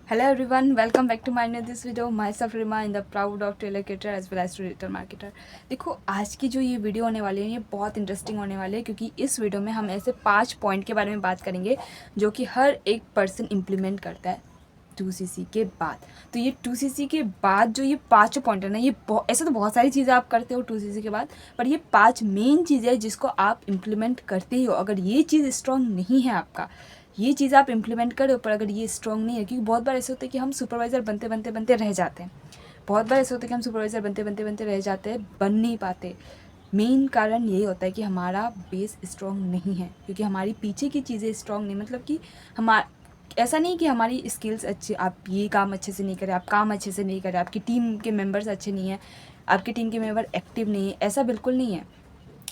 Hello everyone, welcome back to my new this video. Myself Rima in the proud of telecater as well as digital marketer. देखो आज की जो ये video होने वाली है ये बहुत इंटरेस्टिंग होने वाली है क्योंकि इस वीडियो में हम ऐसे 5 पॉइंट के बारे में बात करेंगे जो कि हर एक पर्सन इम्प्लीमेंट करता है 2cc के बाद। तो ये 2cc के बाद जो ये 5 पॉइंट है ना, ये ऐसे तो बहुत सारी चीज़ें आप करते हो 2cc के बाद, पर ये 5 मेन चीज़ें जिसको आप इम्प्लीमेंट करते ही हो। अगर ये चीज़ स्ट्रॉन्ग नहीं है आपका, ये चीज़ आप इम्प्लीमेंट करो पर अगर ये स्ट्रॉन्ग नहीं है, क्योंकि बहुत बार ऐसे होता है कि हम सुपरवाइज़र बनते बनते बनते रह जाते हैं। बहुत बार ऐसे होता है कि हम सुपरवाइज़र बनते बनते बनते रह जाते हैं, बन नहीं पाते। मेन कारण यही होता है कि हमारा बेस स्ट्रॉन्ग नहीं है, क्योंकि हमारी पीछे की चीज़ें स्ट्रॉन्ग नहीं, मतलब कि हमारा ऐसा नहीं कि हमारी स्किल्स अच्छी, आप ये काम अच्छे से नहीं करें, आप काम अच्छे से नहीं करें, आपकी टीम के मेंबर्स अच्छे नहीं हैं, आपकी टीम के मेंबर एक्टिव नहीं है, ऐसा बिल्कुल नहीं है।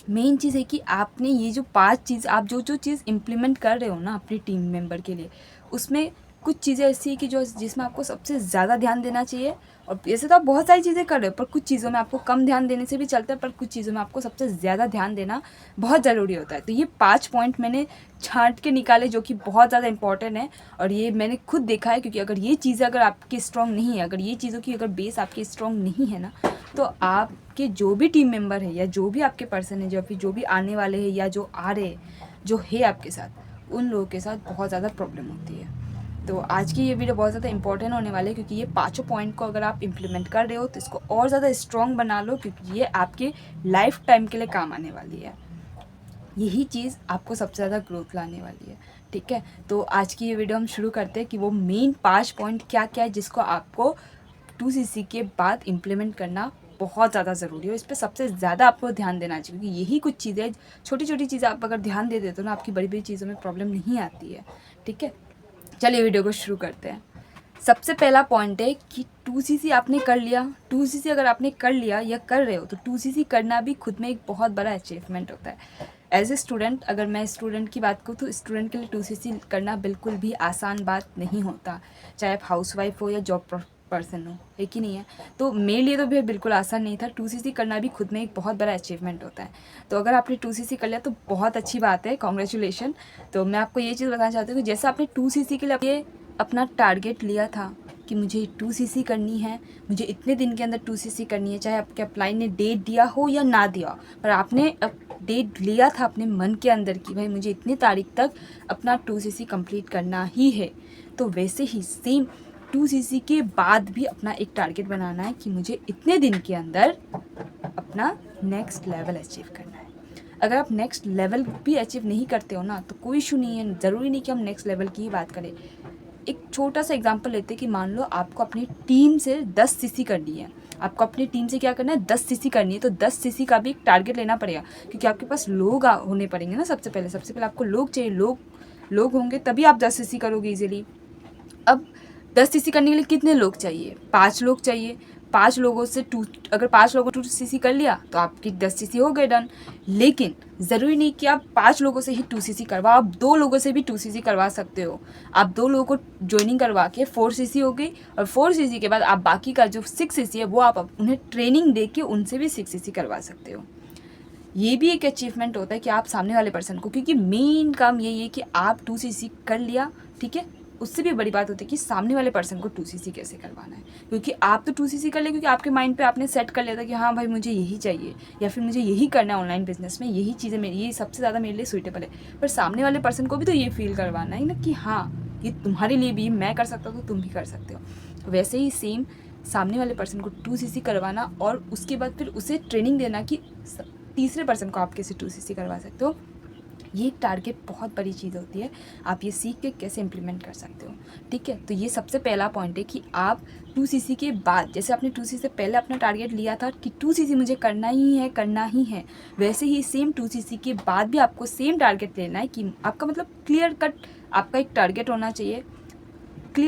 मेन चीज़ है कि आपने ये जो 5 चीज़, आप जो जो चीज़ इम्प्लीमेंट कर रहे हो ना अपनी टीम मेंबर के लिए, उसमें कुछ चीज़ें ऐसी है कि जो जिसमें आपको सबसे ज़्यादा ध्यान देना चाहिए। और ऐसे तो आप बहुत सारी चीज़ें कर रहे हो, पर कुछ चीज़ों में आपको कम ध्यान देने से भी चलता है, पर कुछ चीज़ों में आपको सबसे ज़्यादा ध्यान देना बहुत ज़रूरी होता है। तो ये 5 पॉइंट मैंने छाँट के निकाले जो कि बहुत ज़्यादा इंपॉर्टेंट है, और ये मैंने खुद देखा है। क्योंकि अगर ये चीज़ें अगर आपकी स्ट्रॉन्ग नहीं है, अगर ये चीज़ों की अगर बेस आपकी स्ट्रॉन्ग नहीं है ना, तो आपके जो भी टीम मेंबर है या जो भी आपके पर्सन है, जो भी आने वाले हैं या जो आ रहे हैं, जो है आपके साथ, उन लोगों के साथ बहुत ज़्यादा प्रॉब्लम होती है। तो आज की ये वीडियो बहुत ज़्यादा इंपॉर्टेंट होने वाली है, क्योंकि ये 5 पॉइंट को अगर आप इम्प्लीमेंट कर रहे हो तो इसको और ज़्यादा स्ट्रॉन्ग बना लो, क्योंकि ये आपके लाइफ टाइम के लिए काम आने वाली है। यही चीज़ आपको सबसे ज़्यादा ग्रोथ लाने वाली है। ठीक है, तो आज की ये वीडियो हम शुरू करते हैं कि वो मेन 5 पॉइंट क्या क्या है जिसको आपको 2cc के बाद इम्प्लीमेंट करना बहुत ज़्यादा ज़रूरी है। इस पर सबसे ज़्यादा आपको ध्यान देना चाहिए, क्योंकि यही कुछ चीज़ें, छोटी छोटी चीज़ें आप अगर ध्यान दे देते हो ना, आपकी बड़ी बड़ी चीज़ों में प्रॉब्लम नहीं आती है। ठीक है, चलिए वीडियो को शुरू करते हैं। सबसे पहला पॉइंट है कि 2cc आपने कर लिया। 2cc अगर आपने कर लिया या कर रहे हो तो 2cc करना भी खुद में एक बहुत बड़ा अचीवमेंट होता है। एज ए स्टूडेंट, अगर मैं स्टूडेंट की बात करूँ तो स्टूडेंट के लिए 2cc करना बिल्कुल भी आसान बात नहीं होता, चाहे आप हाउसवाइफ हो या जॉब पर्सन हो, है कि नहीं है। तो मेरे लिए तो भी बिल्कुल आसान नहीं था। 2cc करना भी खुद में एक बहुत बड़ा अचीवमेंट होता है। तो अगर आपने 2cc कर लिया तो बहुत अच्छी बात है, कॉन्ग्रेचुलेशन। तो मैं आपको ये चीज़ बताना चाहती हूँ कि जैसे आपने 2cc के लिए अपना टारगेट लिया था कि मुझे 2cc करनी है, मुझे इतने दिन के अंदर 2cc करनी है, चाहे आपके अप्लाई ने डेट दिया हो या ना दिया, पर आपने डेट लिया था अपने मन के अंदर कि भाई मुझे इतनी तारीख तक अपना 2cc कंप्लीट करना ही है। तो वैसे ही सेम 2cc के बाद भी अपना एक टारगेट बनाना है कि मुझे इतने दिन के अंदर अपना नेक्स्ट लेवल अचीव करना है। अगर आप नेक्स्ट लेवल भी अचीव नहीं करते हो ना, तो कोई इशू नहीं है, ज़रूरी नहीं कि हम नेक्स्ट लेवल की ही बात करें। एक छोटा सा एग्जांपल लेते हैं कि मान लो आपको अपनी टीम से 10cc करनी है। आपको अपनी टीम से क्या करना है, 10cc करनी है। तो 10cc का भी एक टारगेट लेना पड़ेगा, क्योंकि आपके पास लोग होने पड़ेंगे ना। सबसे पहले आपको लोग चाहिए। लोग होंगे तभी आप 10cc करोगे इजीली। अब 10cc करने के लिए कितने लोग चाहिए? 5 लोग चाहिए। 5 लोगों से अगर 5 लोगों 2cc कर लिया तो आपकी 10cc हो गए डन। लेकिन ज़रूरी नहीं कि आप 5 लोगों से ही 2cc करवाओ, आप 2 लोगों से भी 2cc करवा सकते हो। आप 2 लोगों को ज्वाइनिंग करवा के 4cc हो गई, और 4cc के बाद आप बाकी का जो 6cc है वो आप उन्हें ट्रेनिंग दे के उनसे भी 6cc करवा सकते हो। ये भी एक अचीवमेंट होता है कि आप सामने वाले पर्सन को, क्योंकि मेन काम यही है कि आप 2cc कर लिया, ठीक है। उससे भी बड़ी बात होती है कि सामने वाले पर्सन को 2cc कैसे करवाना है, क्योंकि आप तो 2cc कर ले, क्योंकि आपके माइंड पे आपने सेट कर लिया था कि हाँ भाई मुझे यही चाहिए, या फिर मुझे यही करना है ऑनलाइन बिजनेस में, यही चीज़ें मेरी, ये सबसे ज़्यादा मेरे लिए सूटेबल है। पर सामने वाले पर्सन को भी तो ये फील करवाना है ना कि हाँ ये तुम्हारे लिए भी मैं कर सकता हूँ तो तुम भी कर सकते हो। वैसे ही सेम सामने वाले पर्सन को 2cc करवाना, और उसके बाद फिर उसे ट्रेनिंग देना कि तीसरे पर्सन को आप कैसे 2cc करवा सकते हो। ये एक टारगेट बहुत बड़ी चीज़ होती है, आप ये सीख के कैसे इम्प्लीमेंट कर सकते हो। ठीक है, तो ये सबसे पहला पॉइंट है कि आप 2cc के बाद, जैसे आपने 2cc से पहले अपना टारगेट लिया था कि 2cc मुझे करना ही है, वैसे ही सेम 2cc के बाद भी आपको सेम टारगेट लेना है कि आपका मतलब क्लियर कट आपका एक टारगेट होना चाहिए।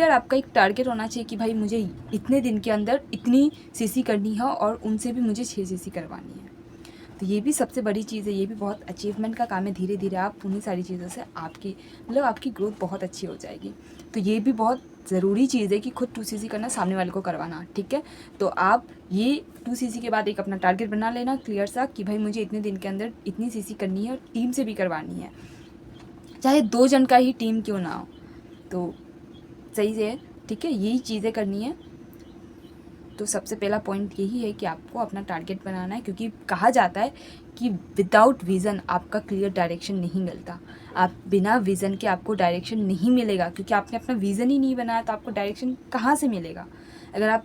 आपका एक टारगेट होना चाहिए कि भाई मुझे इतने दिन के अंदर इतनी cc करनी है, और उनसे भी मुझे 6cc करवानी है। तो ये भी सबसे बड़ी चीज़ है, ये भी बहुत अचीवमेंट का काम है। धीरे धीरे आप उन्हीं सारी चीज़ों से आपकी मतलब आपकी ग्रोथ बहुत अच्छी हो जाएगी। तो ये भी बहुत ज़रूरी चीज़ है कि खुद 2cc करना, सामने वाले को करवाना। ठीक है, तो आप ये 2cc के बाद एक अपना टारगेट बना लेना क्लियर सा कि भाई मुझे इतने दिन के अंदर इतनी cc करनी है, और टीम से भी करवानी है, चाहे 2 जन का ही टीम क्यों ना हो, तो सही से है। ठीक है, यही चीज़ें करनी है। तो सबसे पहला पॉइंट यही है कि आपको अपना टारगेट बनाना है, क्योंकि कहा जाता है कि विदाउट विज़न आपका क्लियर डायरेक्शन नहीं मिलता। आप बिना विज़न के आपको डायरेक्शन नहीं मिलेगा, क्योंकि आपने अपना विज़न ही नहीं बनाया तो आपको डायरेक्शन कहाँ से मिलेगा। अगर आप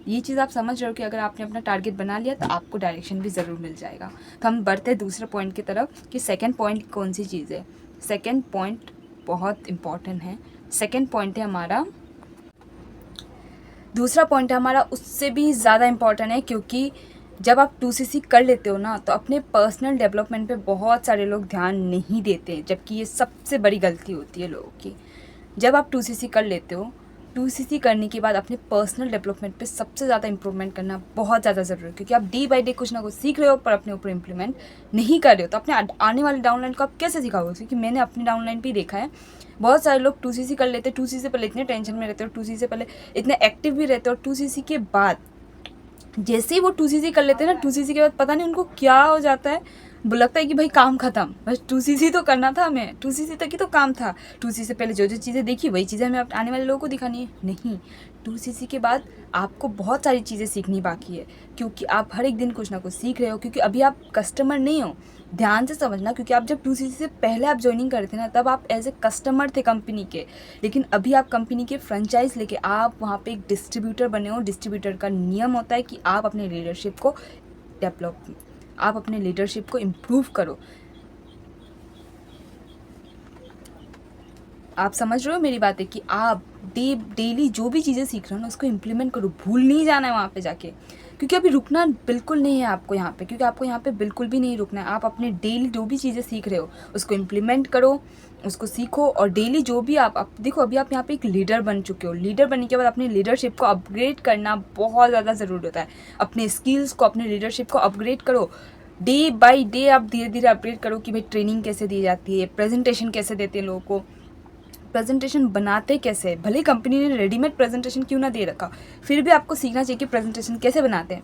ये चीज़ आप समझ रहे हो कि अगर आपने अपना टारगेट बना लिया तो आपको डायरेक्शन भी ज़रूर मिल जाएगा। तो हम बढ़ते हैं दूसरे पॉइंट की तरफ कि सेकेंड पॉइंट कौन सी चीज़ है। सेकेंड पॉइंट बहुत इम्पॉर्टेंट है। सेकेंड पॉइंट है हमारा, दूसरा पॉइंट है हमारा, उससे भी ज़्यादा इम्पॉर्टेंट है, क्योंकि जब आप 2CC कर लेते हो ना तो अपने पर्सनल डेवलपमेंट पे बहुत सारे लोग ध्यान नहीं देते, जबकि ये सबसे बड़ी गलती होती है लोगों की। जब आप 2CC कर लेते हो, 2CC करने के बाद अपने पर्सनल डेवलपमेंट पे सबसे ज़्यादा इंप्रूवमेंट करना बहुत ज़्यादा ज़रूरी है, क्योंकि आप डे बाय डे कुछ ना कुछ सीख रहे हो पर अपने ऊपर इम्प्लीमेंट नहीं कर रहे हो, तो अपने आने वाले डाउनलाइन को आप कैसे सिखाओगे। क्योंकि मैंने अपने डाउनलाइन पे ही देखा है, बहुत सारे लोग 2CC कर लेते हैं, 2CC से पहले इतने टेंशन में रहते हो, 2CC से पहले इतने एक्टिव भी रहते हो, और 2CC के बाद जैसे ही वो 2CC कर लेते हैं ना, 2CC के बाद पता नहीं उनको क्या हो जाता है, वो लगता है कि भाई काम ख़त्म, बस 2CC तो करना था हमें, 2CC तक ही तो काम था, 2CC से पहले जो जो चीज़ें देखी वही चीज़ें हमें आने वाले लोगों को दिखानी है। नहीं, 2CC के बाद आपको बहुत सारी चीज़ें सीखनी बाकी है, क्योंकि आप हर एक दिन कुछ ना कुछ सीख रहे हो, क्योंकि अभी आप कस्टमर नहीं हो। ध्यान से समझना, क्योंकि आप जब 2CC से पहले आप ज्वाइनिंग करे थे ना, तब आप एज ए कस्टमर थे कंपनी के, लेकिन अभी आप कंपनी के फ्रेंचाइज लेके आप वहाँ पे एक डिस्ट्रीब्यूटर बने हो। डिस्ट्रीब्यूटर का नियम होता है कि आप अपने लीडरशिप को डेवलप, आप अपने लीडरशिप को इम्प्रूव करो। आप समझ रहे हो मेरी बात है कि आप डेली जो भी चीज़ें सीख रहे हो ना उसको इम्प्लीमेंट करो, भूल नहीं जाना है वहाँ पे जाके, क्योंकि अभी रुकना बिल्कुल नहीं है आपको यहाँ पे, क्योंकि आपको यहाँ पे बिल्कुल भी नहीं रुकना है। आप अपने डेली जो भी चीज़ें सीख रहे हो उसको इम्प्लीमेंट करो, उसको सीखो, और डेली जो भी आप देखो, अभी आप यहाँ पे एक लीडर बन चुके हो। लीडर बनने के बाद अपनी लीडरशिप को अपग्रेड करना बहुत ज़्यादा ज़रूरी होता है। अपने स्किल्स को, अपने लीडरशिप को अपग्रेड करो, डे बाई डे आप धीरे धीरे अपग्रेड करो कि भाई ट्रेनिंग कैसे दी जाती है, प्रेजेंटेशन कैसे देते हैं लोगों को, प्रेजेंटेशन बनाते कैसे। भले कंपनी ने रेडीमेड प्रेजेंटेशन क्यों ना दे रखा, फिर भी आपको सीखना चाहिए कि प्रेजेंटेशन कैसे बनाते हैं।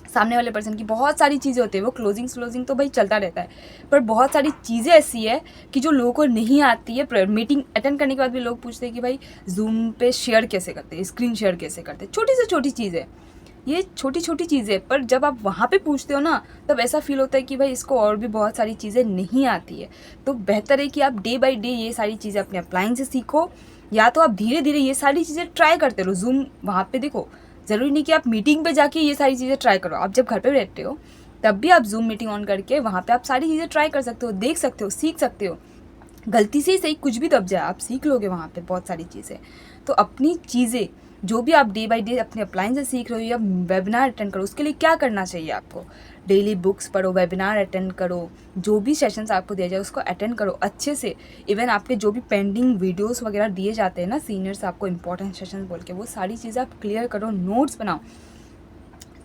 सामने वाले पर्सन की बहुत सारी चीज़ें होती है, वो क्लोजिंग तो भाई चलता रहता है, पर बहुत सारी चीज़ें ऐसी है कि जो लोगों को नहीं आती है। मीटिंग अटेंड करने के बाद भी लोग पूछते हैं कि भाई जूम पे शेयर कैसे करते हैं, स्क्रीन शेयर कैसे करते हैं। छोटी से छोटी चीज़ें, ये छोटी छोटी चीज़ें, पर जब आप वहाँ पे पूछते हो ना तब ऐसा फील होता है कि भाई इसको और भी बहुत सारी चीज़ें नहीं आती है। तो बेहतर है कि आप डे बाय डे ये सारी चीज़ें अपने अप्लाइंस से सीखो, या तो आप धीरे धीरे ये सारी चीज़ें ट्राई करते रहो। जूम वहाँ पे देखो, ज़रूरी नहीं कि आप मीटिंग पे जाके ये सारी चीज़ें ट्राई करो। आप जब घर पे रहते हो तब भी आप जूम मीटिंग ऑन करके वहाँ पे आप सारी चीज़ें ट्राई कर सकते हो, देख सकते हो, सीख सकते हो। गलती से ही सही, कुछ भी दब जाए आप सीख लोगे वहाँ पे बहुत सारी चीज़ें। तो अपनी चीज़ें जो भी आप डे बाय डे अपने अप्लाइंस से सीख रहे हो, या वेबिनार अटेंड करो, उसके लिए क्या करना चाहिए आपको, डेली बुक्स पढ़ो, वेबिनार अटेंड करो, जो भी सेशंस आपको दिया जाए उसको अटेंड करो अच्छे से। इवन आपके जो भी पेंडिंग वीडियोस वगैरह दिए जाते हैं ना सीनियर्स आपको इंपॉर्टेंट सेशन बोल के, वो सारी चीज़ें आप क्लियर करो, नोट्स बनाओ।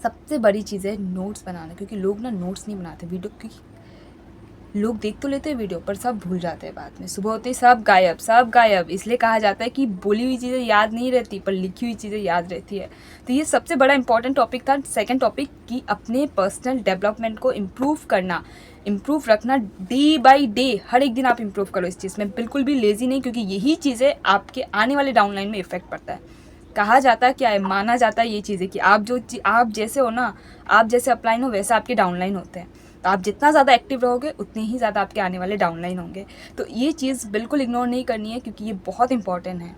सबसे बड़ी चीज़ है नोट्स बनाना, क्योंकि लोग ना नोट्स नहीं बनाते वीडियो, क्योंकि लोग देख तो लेते हैं वीडियो पर सब भूल जाते हैं बाद में, सुबह होते ही सब गायब। इसलिए कहा जाता है कि बोली हुई चीज़ें याद नहीं रहती पर लिखी हुई चीज़ें याद रहती है। तो ये सबसे बड़ा इंपॉर्टेंट टॉपिक था, सेकंड टॉपिक, कि अपने पर्सनल डेवलपमेंट को इम्प्रूव करना, इम्प्रूव रखना डे बाय डे। हर एक दिन आप इम्प्रूव करो इस चीज़ में, बिल्कुल भी लेज़ी नहीं, क्योंकि यही चीज़ें आपके आने वाले डाउनलाइन में इफेक्ट पड़ता है। कहा जाता है, क्या है, माना जाता है ये चीज़ें कि आप जैसे हो ना, आप जैसे अपलाइन हो वैसे आपके डाउनलाइन होते हैं। तो आप जितना ज़्यादा एक्टिव रहोगे उतने ही ज़्यादा आपके आने वाले डाउनलाइन होंगे। तो ये चीज़ बिल्कुल इग्नोर नहीं करनी है, क्योंकि ये बहुत इंपॉर्टेंट है।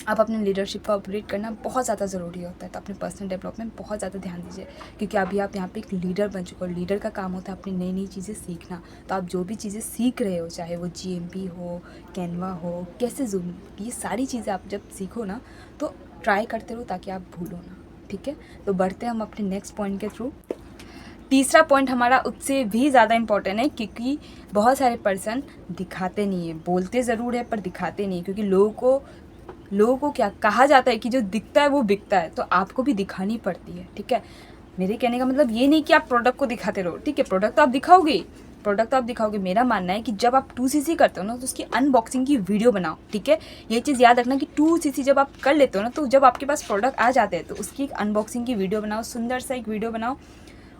आप अपने लीडरशिप को अपग्रेड करना बहुत ज़्यादा ज़रूरी होता है। तो अपने पर्सनल डेवलपमेंट बहुत ज़्यादा ध्यान दीजिए, क्योंकि अभी आप यहाँ पे एक लीडर बन चुके हो। लीडर का काम होता है अपनी नई नई चीज़ें सीखना। तो आप जो भी चीज़ें सीख रहे हो, चाहे वो GMP हो, कैनवा हो, कैसे जूम, ये सारी चीज़ें आप जब सीखो ना तो ट्राई करते रहो ताकि आप भूलो ना। ठीक है, तो बढ़ते हैं हम अपने नेक्स्ट पॉइंट के थ्रू। तीसरा पॉइंट हमारा उससे भी ज़्यादा इम्पॉर्टेंट है, क्योंकि बहुत सारे पर्सन दिखाते नहीं है, बोलते ज़रूर है पर दिखाते नहीं, क्योंकि लोगों को क्या कहा जाता है कि जो दिखता है वो बिकता है। तो आपको भी दिखानी पड़ती है। ठीक है, मेरे कहने का मतलब ये नहीं कि आप प्रोडक्ट को दिखाते रहो। ठीक है, प्रोडक्ट तो आप दिखाओगे, मेरा मानना है कि जब आप 2CC करते हो ना तो उसकी अनबॉक्सिंग की वीडियो बनाओ। ठीक है, ये चीज़ याद रखना कि 2CC जब आप कर लेते हो ना, तो जब आपके पास प्रोडक्ट आ जाते हैं तो उसकी एक अनबॉक्सिंग की वीडियो बनाओ, सुंदर सा एक वीडियो बनाओ।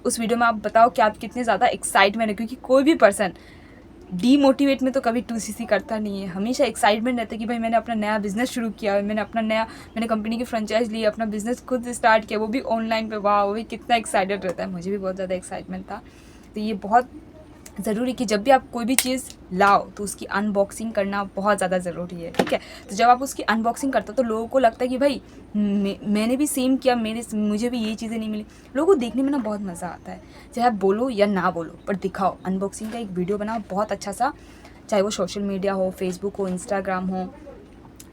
उस वीडियो में आप बताओ कि आप कितने ज़्यादा एक्साइटमेंट है, क्योंकि कोई भी पर्सन डीमोटिवेट में तो कभी 2cc करता नहीं है, हमेशा एक्साइटमेंट रहता है कि भाई मैंने अपना नया बिज़नेस शुरू किया, मैंने कंपनी की फ्रेंचाइज ली, अपना बिज़नेस खुद स्टार्ट किया, वो भी ऑनलाइन पे। वाह, वो भी कितना एक्साइटेड रहता है। मुझे भी बहुत ज़्यादा एक्साइटमेंट था। तो ये बहुत ज़रूरी कि जब भी आप कोई भी चीज़ लाओ तो उसकी अनबॉक्सिंग करना बहुत ज़्यादा ज़रूरी है, ठीक है। तो जब आप उसकी अनबॉक्सिंग करते हो तो लोगों को लगता है कि भाई मैंने भी सेम किया, मुझे भी ये चीज़ें नहीं मिली। लोगों को देखने में ना बहुत मज़ा आता है, चाहे आप बोलो या ना बोलो, पर दिखाओ। अनबॉक्सिंग का एक वीडियो बनाओ बहुत अच्छा सा, चाहे वो सोशल मीडिया हो, फेसबुक हो, इंस्टाग्राम हो,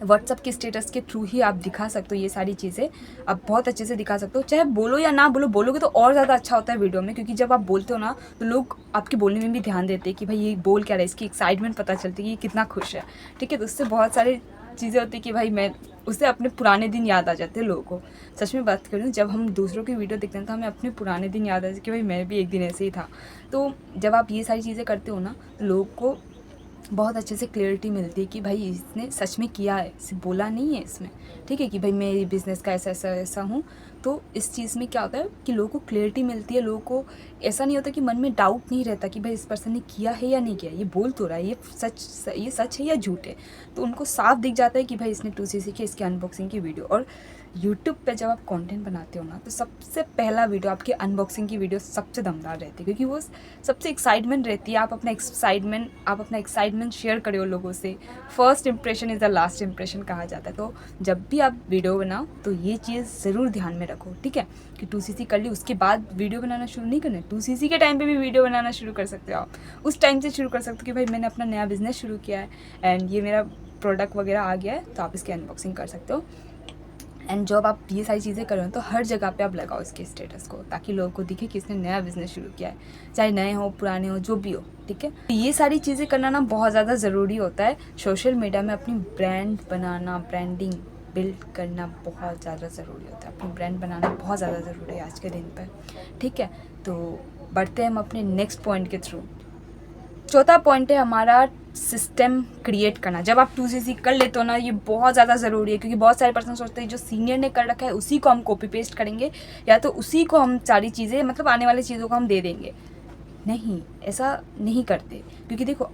व्हाट्सअप के स्टेटस के थ्रू ही आप दिखा सकते हो। ये सारी चीज़ें आप बहुत अच्छे से दिखा सकते हो, चाहे बोलो या ना बोलो। बोलोगे तो और ज़्यादा अच्छा होता है वीडियो में, क्योंकि जब आप बोलते हो ना तो लोग आपके बोलने में भी ध्यान देते हैं कि भाई ये बोल क्या रहा है, इसकी एक्साइटमेंट पता चलती है कि ये कितना खुश है, ठीक है। तो उससे बहुत सारी चीज़ें होती है कि भाई उससे अपने पुराने दिन याद आ जाते हैं लोगों को। सच में बात करूँ, जब हम दूसरों की वीडियो देखते हैं तो हमें अपने पुराने दिन याद आ जाते कि भाई मैं भी एक दिन ऐसे ही था। तो जब आप ये सारी चीज़ें करते हो ना तो लोगों को बहुत अच्छे से क्लियरिटी मिलती है कि भाई इसने सच में किया है, सिर्फ बोला नहीं है इसमें, ठीक है, कि भाई मैं बिज़नेस का ऐसा हूँ। तो इस चीज़ में क्या होता है कि लोगों को क्लियरिटी मिलती है, लोगों को ऐसा नहीं होता कि मन में डाउट नहीं रहता कि भाई इस पर्सन ने किया है या नहीं किया, ये बोल तो रहा है, ये सच है या झूठ है। तो उनको साफ दिख जाता है कि भाई इसने 2cc की इसकी अनबॉक्सिंग की वीडियो। और यूट्यूब पे जब आप कंटेंट बनाते हो ना तो सबसे पहला वीडियो आपकी अनबॉक्सिंग की वीडियो सबसे दमदार रहती है, क्योंकि वो सबसे एक्साइटमेंट रहती है। आप अपना एक्साइटमेंट शेयर करो लोगों से। First impression is the last impression कहा जाता है। तो जब भी आप वीडियो बनाओ तो ये चीज़ ज़रूर ध्यान में रखो, ठीक है, कि 2cc कर ली उसके बाद वीडियो बनाना शुरू नहीं करना है। 2cc के टाइम पे भी वीडियो बनाना शुरू कर सकते हो आप, उस टाइम से शुरू कर सकते हो कि भाई मैंने अपना नया बिज़नेस शुरू किया है एंड ये मेरा प्रोडक्ट वगैरह आ गया है, तो आप इसकी अनबॉक्सिंग कर सकते हो। एंड जब आप ये सारी चीज़ें कर रहे हो तो हर जगह पे आप लगाओ इसके स्टेटस को, ताकि लोगों को दिखे कि इसने नया बिज़नेस शुरू किया है, चाहे नए हो पुराने हो जो भी हो, ठीक है। तो ये सारी चीज़ें करना ना बहुत ज़्यादा ज़रूरी होता है। सोशल मीडिया में अपनी ब्रांड बनाना, ब्रांडिंग बिल्ड करना बहुत ज़्यादा ज़रूरी होता है। अपनी ब्रांड बनाना बहुत ज़्यादा ज़रूरी है आज के दिन पर, ठीक है। तो बढ़ते हैं हम अपने नेक्स्ट पॉइंट के थ्रू। चौथा पॉइंट है हमारा सिस्टम क्रिएट करना। जब आप 2cc कर लेते हो ना, ये बहुत ज़्यादा ज़रूरी है, क्योंकि बहुत सारे पर्सन सोचते हैं जो सीनियर ने कर रखा है उसी को हम कॉपी पेस्ट करेंगे, या तो उसी को हम सारी चीज़ें मतलब आने वाली चीज़ों को हम दे देंगे। नहीं, ऐसा नहीं करते, क्योंकि देखो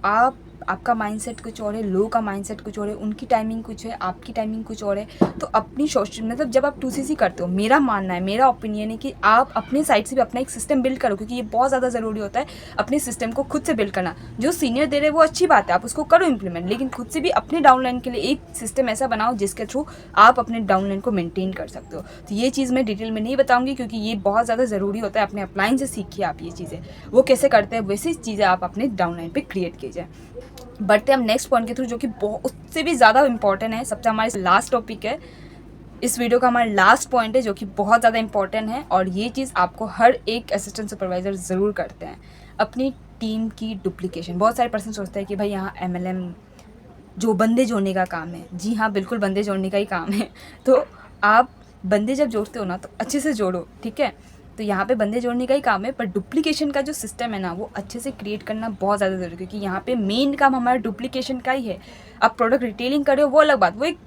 आपका माइंडसेट कुछ और है, लोगों का माइंडसेट कुछ और है, उनकी टाइमिंग कुछ है, आपकी टाइमिंग कुछ और है। तो अपनी सोच मतलब जब आप 2cc करते हो, मेरा मानना है, मेरा ओपिनियन है कि आप अपने साइड से भी अपना एक सिस्टम बिल्ड करो, क्योंकि ये बहुत ज़्यादा ज़रूरी होता है अपने सिस्टम को खुद से बिल्ड करना। जो सीनियर दे रहे हैं वो अच्छी बात है, आप उसको करो इम्प्लीमेंट, लेकिन खुद से भी अपने डाउनलाइन के लिए एक सिस्टम ऐसा बनाओ जिसके थ्रू आप अपने डाउनलाइन को मेनटेन कर सकते हो। तो ये चीज़ मैं डिटेल में नहीं बताऊँगी, क्योंकि ये बहुत ज़्यादा ज़रूरी होता है। अपने अपलाइन से सीखिए आप ये चीज़ें, वो कैसे करते हैं वैसी चीज़ें आप अपने डाउनलाइन पर क्रिएट कीजिए। बढ़ते हम नेक्स्ट पॉइंट के थ्रू, जो कि बहुत उससे भी ज़्यादा इंपॉर्टेंट है, सबसे हमारे लास्ट टॉपिक है इस वीडियो का, हमारा लास्ट पॉइंट है जो कि बहुत ज़्यादा इंपॉर्टेंट है। और ये चीज़ आपको हर एक असिस्टेंट सुपरवाइज़र ज़रूर करते हैं, अपनी टीम की डुप्लीकेशन। बहुत सारे पर्सन सोचते हैं कि भाई यहाँ MLM जो बंदे जोड़ने का काम है, जी हाँ बिल्कुल बंदे जोड़ने का ही काम है। तो आप बंदे जब जोड़ते हो ना तो अच्छे से जोड़ो, ठीक है। तो यहाँ पे बंदे जोड़ने का ही काम है, पर डुप्लीकेशन का जो सिस्टम है ना वो अच्छे से क्रिएट करना बहुत ज़्यादा ज़रूरी है, क्योंकि यहाँ पे मेन काम हमारा डुप्लीकेशन का ही है। आप प्रोडक्ट रिटेलिंग कर रहे हो वो अलग बात, वो एक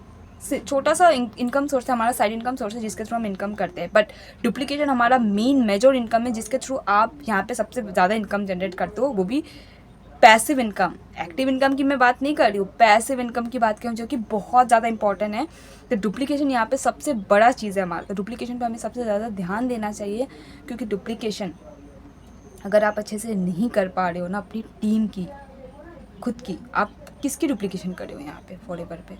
छोटा सा इनकम सोर्स है, हमारा साइड इनकम सोर्स है जिसके थ्रू हम इनकम करते हैं। बट डुप्लीकेशन हमारा मेन मेजर इनकम है, जिसके थ्रू आप यहाँ पे सबसे ज़्यादा इनकम जनरेट करते हो, वो भी पैसिव इनकम। एक्टिव इनकम की मैं बात नहीं कर रही हूँ, पैसिव इनकम की बात कर रही हूँ, जो कि बहुत ज़्यादा इंपॉर्टेंट है। तो डुप्लीकेशन यहाँ पे सबसे बड़ा चीज़ है हमारा। तो डुप्लीकेशन पे हमें सबसे ज़्यादा ध्यान देना चाहिए, क्योंकि डुप्लीकेशन अगर आप अच्छे से नहीं कर पा रहे हो ना अपनी टीम की, खुद की, आप किसकी डुप्लीकेशन कर रहे हो यहाँ पे फॉरएवर पे?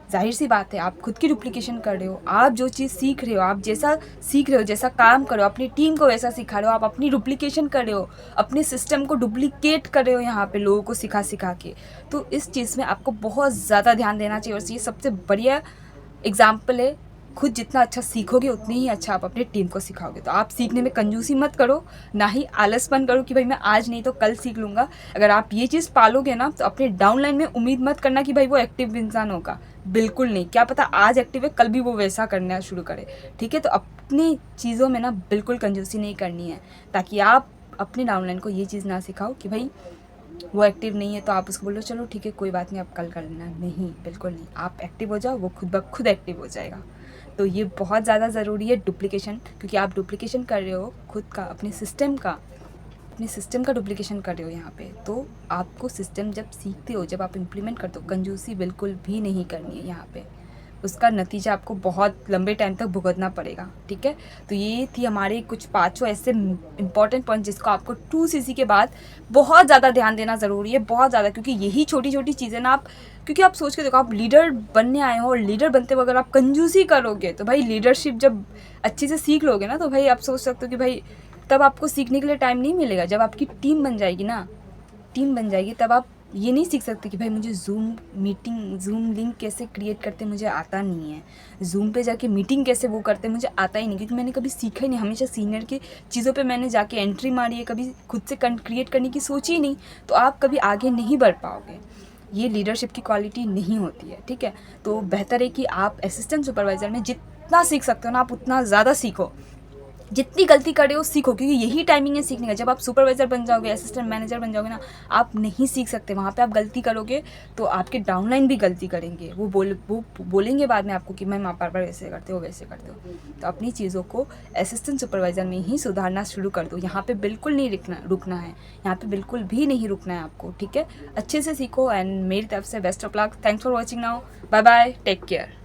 जाहिर सी बात है आप खुद की डुप्लीकेशन कर रहे हो। आप जो चीज़ सीख रहे हो, आप जैसा सीख रहे हो, जैसा काम करो, अपनी टीम को वैसा सिखा रहे हो, आप अपनी डुप्लीकेशन कर रहे हो, अपने सिस्टम को डुप्लीकेट कर रहे हो यहाँ पे लोगों को सिखा के। तो इस चीज़ में आपको बहुत ज़्यादा ध्यान देना चाहिए। और ये सबसे बढ़िया एग्जाम्पल है, खुद जितना अच्छा सीखोगे उतनी ही अच्छा आप अपने टीम को सिखाओगे। तो आप सीखने में कंजूसी मत करो, ना ही आलसपन करो कि भाई मैं आज नहीं तो कल सीख लूँगा। अगर आप ये चीज़ पालोगे ना तो अपने डाउनलाइन में उम्मीद मत करना कि भाई वो एक्टिव इंसान होगा, बिल्कुल नहीं। क्या पता आज एक्टिव है कल भी वो वैसा करना शुरू करे, ठीक है। तो अपनी चीज़ों में ना बिल्कुल कंजूसी नहीं करनी है, ताकि आप अपने डाउनलाइन को ये चीज़ ना सिखाओ कि भाई वो एक्टिव नहीं है तो आप उसको बोलो चलो ठीक है कोई बात नहीं आप कल कर लेना। नहीं, बिल्कुल नहीं। आप एक्टिव हो जाओ, वो खुद ब खुद एक्टिव हो जाएगा। तो ये बहुत ज़्यादा ज़रूरी है डुप्लीकेशन, क्योंकि आप डुप्लीकेशन कर रहे हो खुद का, अपने सिस्टम का, अपने सिस्टम का डुप्लीकेशन कर रहे हो यहाँ पे। तो आपको सिस्टम जब सीखते हो, जब आप इम्प्लीमेंट करते हो, कंजूसी बिल्कुल भी नहीं करनी है यहाँ पे। उसका नतीजा आपको बहुत लंबे टाइम तक भुगतना पड़ेगा, ठीक है। तो ये थी हमारे कुछ 5 ऐसे इंपॉर्टेंट पॉइंट जिसको आपको 2cc के बाद बहुत ज़्यादा ध्यान देना ज़रूरी है, बहुत ज़्यादा, क्योंकि यही छोटी छोटी चीज़ें ना, आप क्योंकि आप सोच के देखो, आप लीडर बनने आए हो और लीडर बनते हुए अगर आप कंजूसी करोगे तो भाई लीडरशिप जब अच्छे से सीख लोगे ना, तो भाई आप सोच सकते हो कि भाई तब आपको सीखने के लिए टाइम नहीं मिलेगा। जब आपकी टीम बन जाएगी ना, टीम बन जाएगी, तब आप ये नहीं सीख सकते कि भाई मुझे ज़ूम लिंक कैसे क्रिएट करते मुझे आता नहीं है, ज़ूम पे जाके मीटिंग कैसे वो करते मुझे आता ही नहीं, क्योंकि मैंने कभी सीखा ही नहीं। हमेशा सीनियर की चीज़ों पे मैंने जाके एंट्री मारी है, कभी खुद से क्रिएट करने की सोची ही नहीं। तो आप कभी आगे नहीं बढ़ पाओगे, ये लीडरशिप की क्वालिटी नहीं होती है, ठीक है। तो बेहतर है कि आप असिस्टेंट सुपरवाइज़र में जितना सीख सकते हो ना, आप उतना ज़्यादा सीखो, जितनी गलती करे हो सीखो, क्योंकि यही टाइमिंग है सीखने का। जब आप सुपरवाइज़र बन जाओगे, असिस्टेंट मैनेजर बन जाओगे ना, आप नहीं सीख सकते। वहाँ पे आप गलती करोगे तो आपके डाउनलाइन भी गलती करेंगे, वो बोलेंगे बाद में आपको कि मैम आप बार ऐसे करते हो वैसे करते हो। तो अपनी चीज़ों को असिस्टेंट सुपरवाइज़र में ही सुधारना शुरू कर दो। यहाँ पर बिल्कुल नहीं रुकना है, यहाँ पर बिल्कुल भी नहीं रुकना है आपको, ठीक है। अच्छे से सीखो एंड मेरी तरफ से best of luck. Thanks for watching now, bye bye, take care.